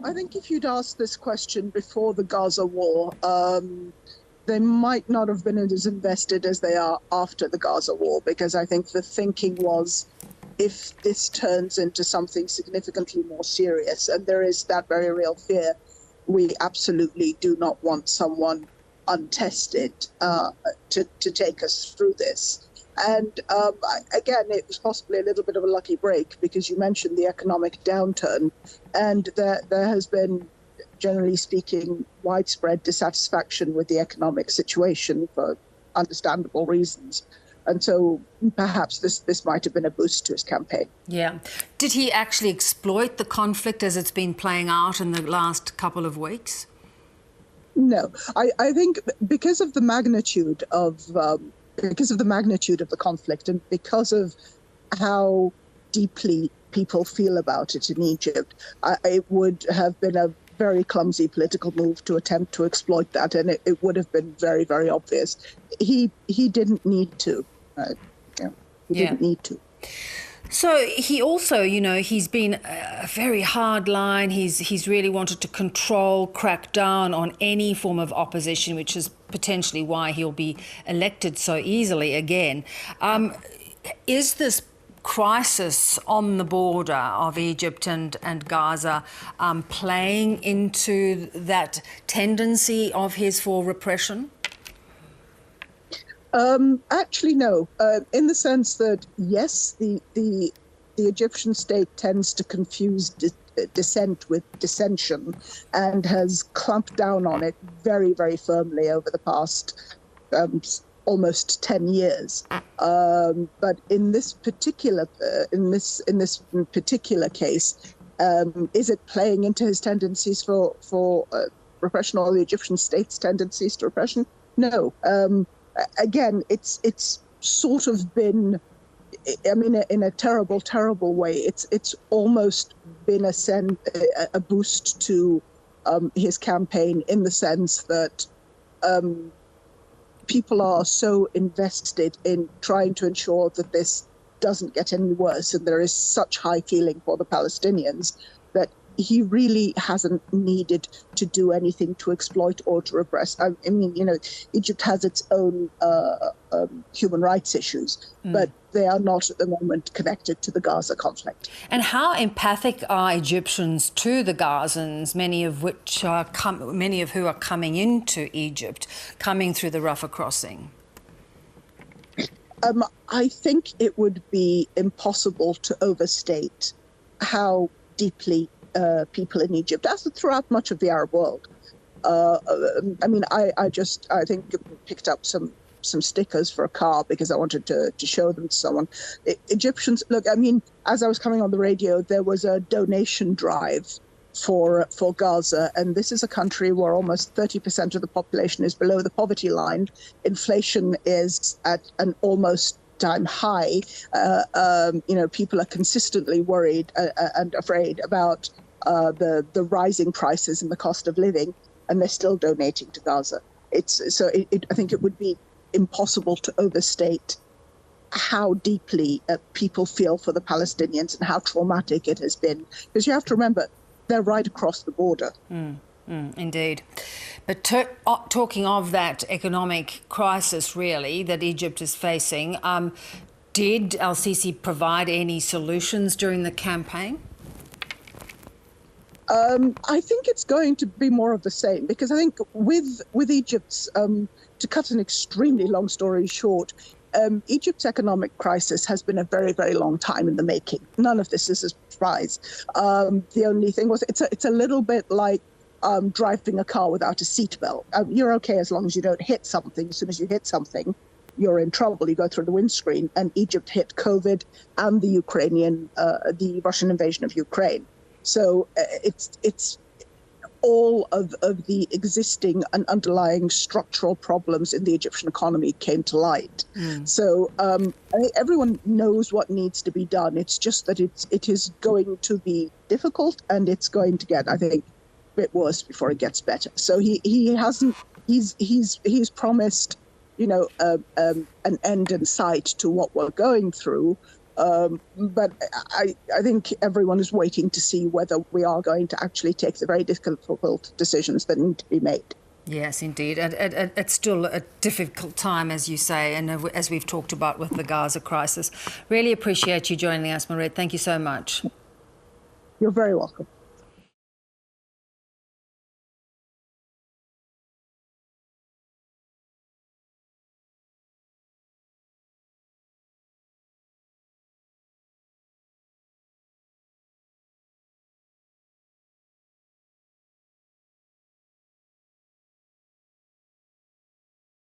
I think if you'd asked this question before the Gaza war, they might not have been as invested as they are after the Gaza war, because I think the thinking was, if this turns into something significantly more serious, and there is that very real fear, we absolutely do not want someone untested to take us through this. And again, it was possibly a little bit of a lucky break, because you mentioned the economic downturn, and there has been, generally speaking, widespread dissatisfaction with the economic situation for understandable reasons. And so perhaps this might have been a boost to his campaign. Yeah. Did he actually exploit the conflict as it's been playing out in the last couple of weeks? No, I think because of the magnitude of the conflict, and because of how deeply people feel about it in Egypt, it would have been a very clumsy political move to attempt to exploit that, and it would have been very, very obvious. He didn't need to. Didn't need to. So he also, he's been a very hard line. He's really wanted to crack down on any form of opposition, which is potentially why he'll be elected so easily again. Is this crisis on the border of Egypt and Gaza playing into that tendency of his for repression? Actually, no. In the sense that, yes, the Egyptian state tends to confuse dissent with dissension, and has clamped down on it very, very firmly over the past almost 10 years. But in this particular case, is it playing into his tendencies for repression, or the Egyptian state's tendencies to repression? No. Again, it's sort of been, in a terrible, terrible way. It's almost been a boost to his campaign, in the sense that people are so invested in trying to ensure that this doesn't get any worse, and there is such high feeling for the Palestinians, that he really hasn't needed to do anything to exploit or to repress. Egypt has its own human rights issues, but they are not at the moment connected to the Gaza conflict. And how empathic are Egyptians to the Gazans, many of who are coming into Egypt, coming through the Rafah crossing? I think it would be impossible to overstate how deeply people in Egypt, as throughout much of the Arab world. I think picked up some stickers for a car because I wanted to show them to someone. Egyptians, look, as I was coming on the radio, there was a donation drive for Gaza, and this is a country where almost 30% of the population is below the poverty line. Inflation is at an almost time high. People are consistently worried and afraid about the rising prices and the cost of living, and they're still donating to Gaza. I think it would be impossible to overstate how deeply people feel for the Palestinians and how traumatic it has been. Because you have to remember, they're right across the border. Indeed. But talking of that economic crisis, really, that Egypt is facing, did al-Sisi provide any solutions during the campaign? I think it's going to be more of the same, because I think with Egypt's, to cut an extremely long story short, Egypt's economic crisis has been a very, very long time in the making. None of this is a surprise. The only thing was, it's a little bit like driving a car without a seatbelt. You're okay as long as you don't hit something. As soon as you hit something, you're in trouble. You go through the windscreen. And Egypt hit COVID and the Russian invasion of Ukraine. So it's all of the existing and underlying structural problems in the Egyptian economy came to light. So I think everyone knows what needs to be done. It's just that it is going to be difficult, and it's going to get, I think, a bit worse before it gets better. So he's promised, an end in sight to what we're going through. But I think everyone is waiting to see whether we are going to actually take the very difficult decisions that need to be made. Yes, indeed. It's still a difficult time, as you say, and as we've talked about with the Gaza crisis. Really appreciate you joining us, Mirette. Thank you so much. You're very welcome.